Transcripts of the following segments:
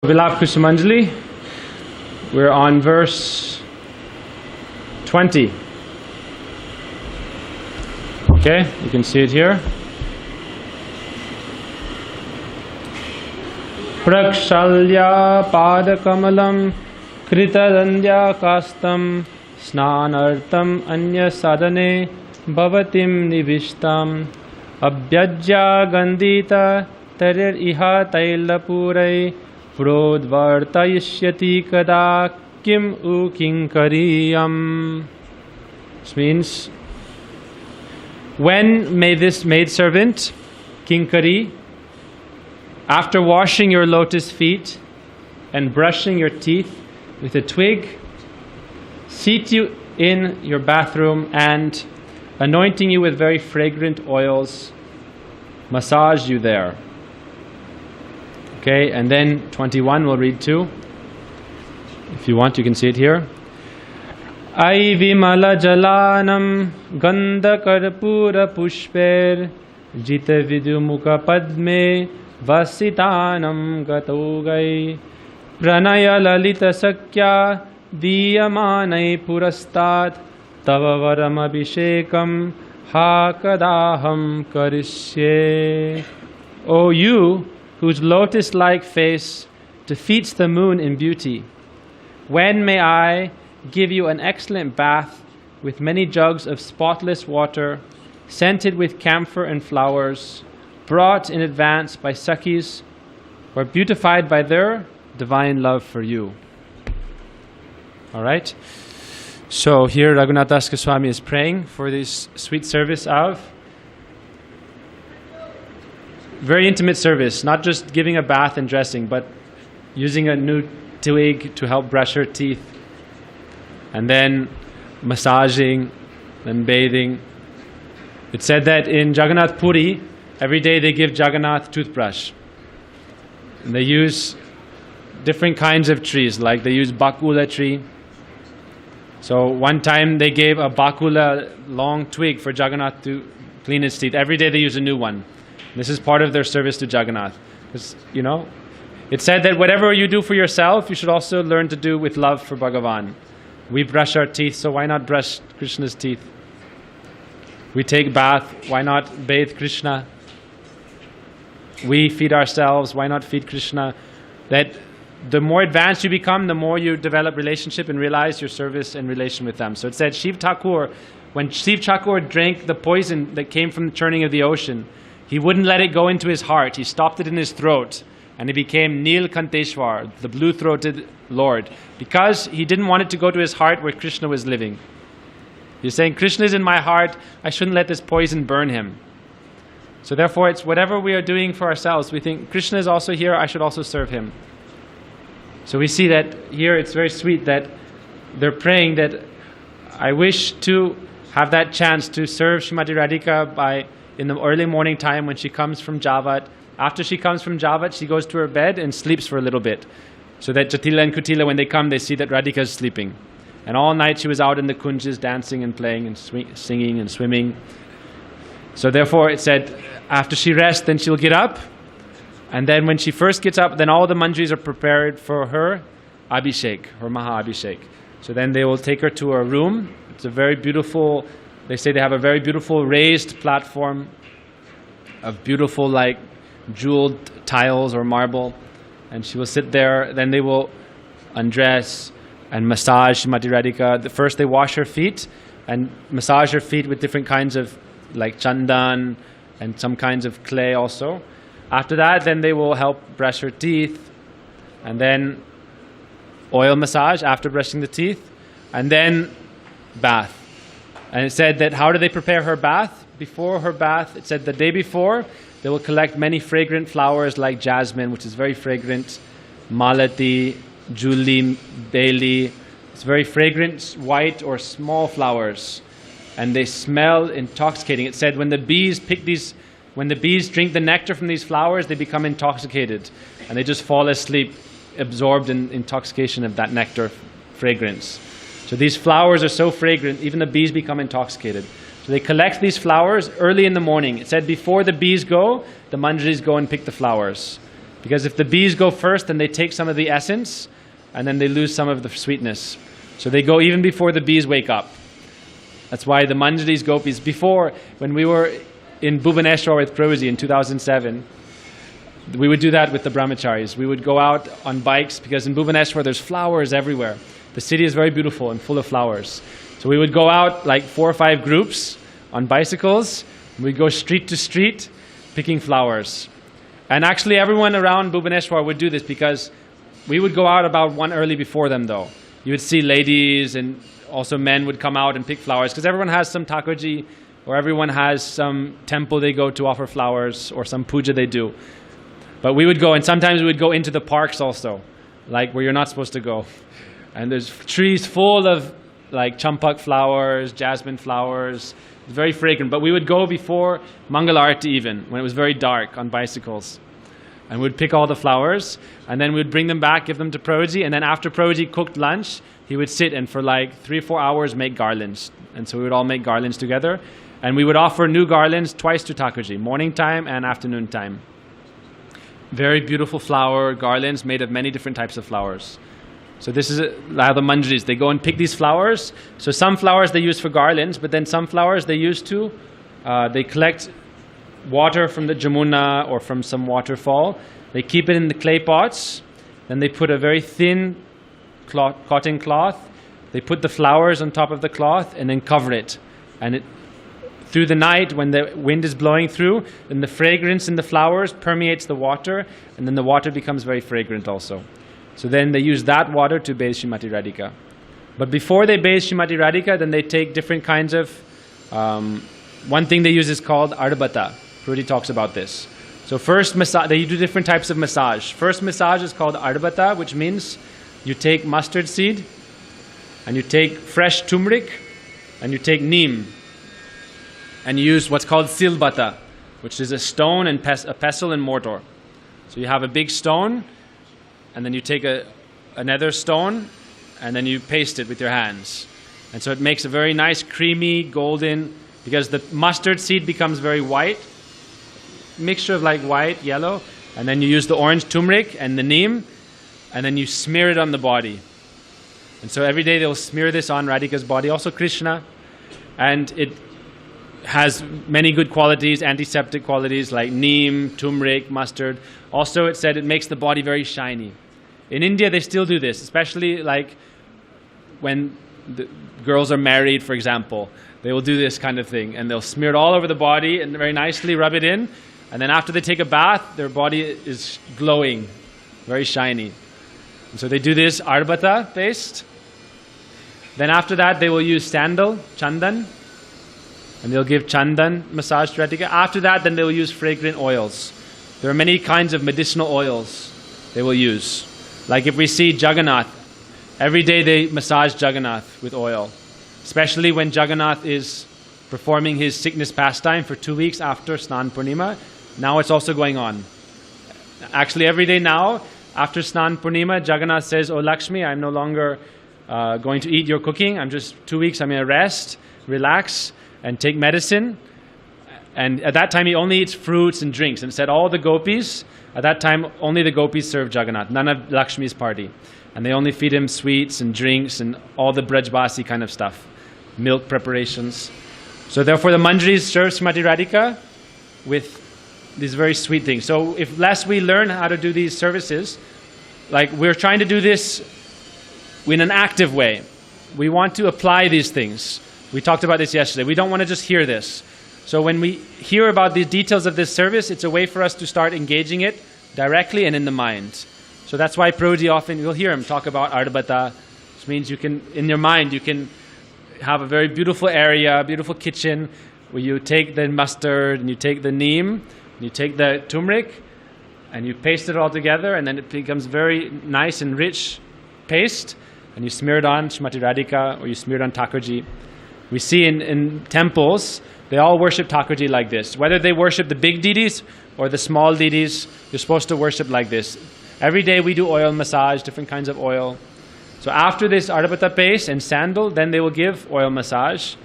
Vilap Kusumanjali. We're on verse 20. Okay, you can see it here. Prakshalya padakamalam kritadandya kastam snanartam anya sadane bhavatim nivishtam abhyajya gandita tarir iha tailapurai prodvartayishyati kada kim u kinkariyam. This means, when may this maidservant, kinkari, after washing your lotus feet and brushing your teeth with a twig, seat you in your bathroom and, anointing you with very fragrant oils, massage you there. Okay, and then 21 we'll read too. If you want, you can see it here. Ai vimala jalanam gandha karpura pushper jita vidumukha padme vasitanam gatogai pranaya lalita sakya diyamanai purastat tava varam abhishekam ha kadaham karishye. O you whose lotus-like face defeats the moon in beauty, when may I give you an excellent bath with many jugs of spotless water, scented with camphor and flowers, brought in advance by Sakhis, or beautified by their divine love for you. All right? So here Raghunath Das Goswami is praying for this sweet service of very intimate service, not just giving a bath and dressing, but using a new twig to help brush her teeth, and then massaging and bathing. It's said that in Jagannath Puri, every day they give Jagannath toothbrush. And they use different kinds of trees, like they use bakula tree. So one time they gave a bakula long twig for Jagannath to clean his teeth. Every day they use a new one. This is part of their service to Jagannath. Because, you know, it's said that whatever you do for yourself, you should also learn to do with love for Bhagavan. We brush our teeth, so why not brush Krishna's teeth? We take bath, why not bathe Krishna? We feed ourselves, why not feed Krishna? That the more advanced you become, the more you develop relationship and realize your service and relation with them. So it said Shiv Thakur, when Shiv Thakur drank the poison that came from the churning of the ocean, he wouldn't let it go into his heart. He stopped it in his throat, and he became Nil Kanteshwar, the blue-throated Lord, because he didn't want it to go to his heart where Krishna was living. He's saying, Krishna is in my heart, I shouldn't let this poison burn him. So therefore, it's whatever we are doing for ourselves, we think, Krishna is also here, I should also serve him. So we see that here it's very sweet that they're praying that I wish to have that chance to serve Srimati Radhika in the early morning time when she comes from Javat. After she comes from Javat, she goes to her bed and sleeps for a little bit. So that Jatila and Kutila, when they come, they see that Radhika is sleeping. And all night she was out in the kunjas dancing and playing and singing and swimming. So therefore it said, after she rests, then she'll get up. And then when she first gets up, then all the manjaris are prepared for her Abhishek, her Maha Abhishek. So then they will take her to her room. It's a very beautiful, they say they have a very beautiful raised platform of beautiful like jeweled tiles or marble. And she will sit there. Then they will undress and massage Srimati Radhika. First they wash her feet and massage her feet with different kinds of like chandan and some kinds of clay also. After that, then they will help brush her teeth, and then oil massage after brushing the teeth, and then bath. And it said that how do they prepare her bath? Before her bath, it said the day before, they will collect many fragrant flowers like jasmine, which is very fragrant, malati, juli, beli. It's very fragrant, white or small flowers, and they smell intoxicating. It said when the bees drink the nectar from these flowers, they become intoxicated, and they just fall asleep, absorbed in intoxication of that nectar fragrance. So these flowers are so fragrant, even the bees become intoxicated. So they collect these flowers early in the morning. It said before the bees go, the manjaris go and pick the flowers. Because if the bees go first, then they take some of the essence, and then they lose some of the sweetness. So they go even before the bees wake up. That's why the Manjaris, gopis, before, when we were in Bhubaneswar with Prabhuji in 2007, we would do that with the brahmacharis. We would go out on bikes, because in Bhubaneswar there's flowers everywhere. The city is very beautiful and full of flowers. So we would go out like 4 or 5 groups on bicycles, and we'd go street to street picking flowers. And actually everyone around Bhubaneswar would do this, because we would go out about 1 early before them though. You would see ladies and also men would come out and pick flowers, because everyone has some Thakurji, or everyone has some temple they go to offer flowers, or some puja they do. But we would go, and sometimes we would go into the parks also, like where you're not supposed to go. And there's trees full of like champak flowers, jasmine flowers. It's very fragrant. But we would go before Mangalarti even, when it was very dark, on bicycles. And we'd pick all the flowers, and then we'd bring them back, give them to Prabhuji, and then after Prabhuji cooked lunch, he would sit and for like 3 or 4 hours make garlands. And so we would all make garlands together. And we would offer new garlands twice to Thakurji, morning time and afternoon time. Very beautiful flower garlands made of many different types of flowers. So this is how the Manjaris, they go and pick these flowers. So some flowers they use for garlands, but then some flowers they use to, they collect water from the Jamuna or from some waterfall. They keep it in the clay pots. Then they put a very thin cotton cloth. They put the flowers on top of the cloth and then cover it. And it, through the night, when the wind is blowing through, then the fragrance in the flowers permeates the water, and then the water becomes very fragrant also. So then they use that water to bathe Srimati Radhika. But before they bathe Srimati Radhika, then they take different kinds of, one thing they use is called Ardabata. Prabhuji talks about this. So first massage, they do different types of massage. First massage is called Ardabata, which means you take mustard seed, and you take fresh turmeric, and you take neem, and you use what's called silbata, which is a stone and a pestle and mortar. So you have a big stone, and then you take another stone, and then you paste it with your hands. And so it makes a very nice, creamy, golden, because the mustard seed becomes very white, mixture of like white, yellow, and then you use the orange turmeric and the neem, and then you smear it on the body. And so every day they'll smear this on Radhika's body, also Krishna, and it has many good qualities, antiseptic qualities like neem, turmeric, mustard. Also it said it makes the body very shiny. In India they still do this, especially like when the girls are married, for example. They will do this kind of thing, and they'll smear it all over the body and very nicely rub it in, and then after they take a bath, their body is glowing, very shiny. And so they do this Ardabata paste. Then after that they will use sandal, chandan, and they'll give chandan massage to Radhika. After that, then they will use fragrant oils. There are many kinds of medicinal oils they will use. Like if we see Jagannath, every day they massage Jagannath with oil. Especially when Jagannath is performing his sickness pastime for 2 weeks after Snan Purnima. Now it's also going on. Actually every day now, after Snan Purnima, Jagannath says, "Oh Lakshmi, I'm no longer going to eat your cooking. I'm just 2 weeks, I'm going to rest, relax, and take medicine." And at that time he only eats fruits and drinks. And said all the gopis, at that time only the gopis serve Jagannath, none of Lakshmi's party. And they only feed him sweets and drinks and all the Brajbasi kind of stuff, milk preparations. So therefore the Manjaris serve Srimati Radhika with these very sweet things. So if less we learn how to do these services, like we're trying to do this in an active way. We want to apply these things. We talked about this yesterday. We don't want to just hear this. So when we hear about the details of this service, it's a way for us to start engaging it directly and in the mind. So that's why Prabhuji often, you'll hear him talk about Ardabata, which means you can, in your mind, you can have a very beautiful area, beautiful kitchen, where you take the mustard, and you take the neem, and you take the turmeric, and you paste it all together, and then it becomes very nice and rich paste, and you smear it on Srimati Radhika, or you smear it on Thakurji. We see in temples, they all worship Thakurji like this. Whether they worship the big deities or the small deities, you're supposed to worship like this. Every day we do oil massage, different kinds of oil. So after this Ardabata paste and sandal, then they will give oil massage.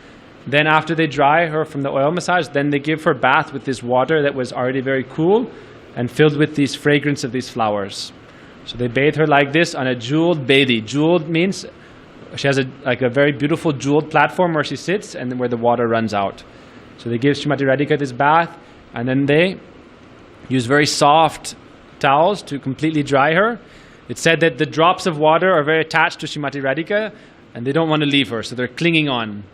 Then after they dry her from the oil massage, then they give her bath with this water that was already very cool. and filled with these fragrance of these flowers. So they bathe her like this on a jeweled bedhi. Jeweled means she has a very beautiful jeweled platform where she sits and where the water runs out. So they give Srimati Radhika this bath, and then they use very soft towels to completely dry her. It's said that the drops of water are very attached to Srimati Radhika and they don't want to leave her, so they're clinging on.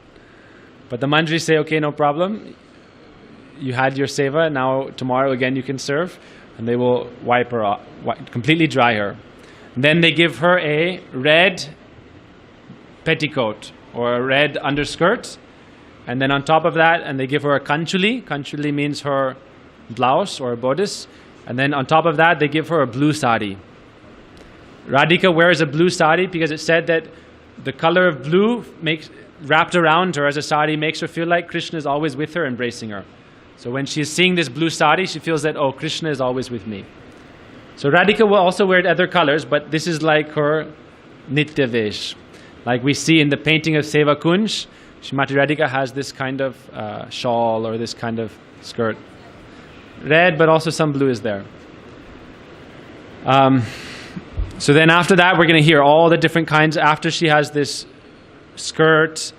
But the manjaris say, okay, no problem. You had your seva, now tomorrow again you can serve. And they will wipe her off, completely dry her. And then they give her a red petticoat or a red underskirt. And then on top of that, and they give her a kanchuli. Kanchuli means her blouse or a bodice. And then on top of that, they give her a blue sari. Radhika wears a blue sari because it said that the color of blue wrapped around her as a sari makes her feel like Krishna is always with her, embracing her. So when she's seeing this blue sari, she feels that, oh, Krishna is always with me. So Radhika will also wear other colors, but this is like her nitya vesh. Like we see in the painting of Seva Kunj, Srimati Radhika has this kind of shawl or this kind of skirt. Red, but also some blue is there. So then after that, we're going to hear all the different kinds. After she has this skirt,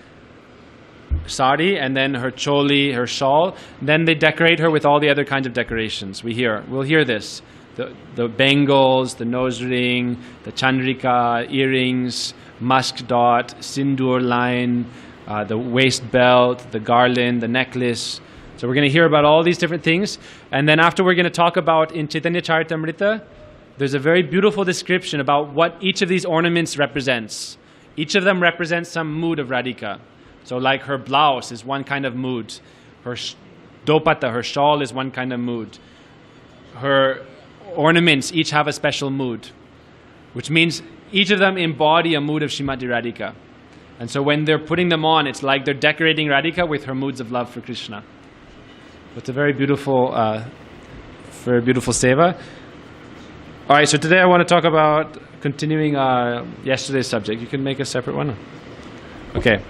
sari, and then her choli, her shawl, then they decorate her with all the other kinds of decorations. We'll hear this. The bangles, the nose ring, the chandrika, earrings, musk dot, sindoor line, the waist belt, the garland, the necklace. So we're going to hear about all these different things. And then after we're going to talk about in Chaitanya Charitamrita, there's a very beautiful description about what each of these ornaments represents. Each of them represents some mood of Radhika. So like her blouse is one kind of mood. Her dopata, her shawl is one kind of mood. Her ornaments each have a special mood, which means each of them embody a mood of Srimati Radhika. And so when they're putting them on, it's like they're decorating Radhika with her moods of love for Krishna. It's a very beautiful seva. All right, so today I want to talk about continuing yesterday's subject. You can make a separate one. Okay.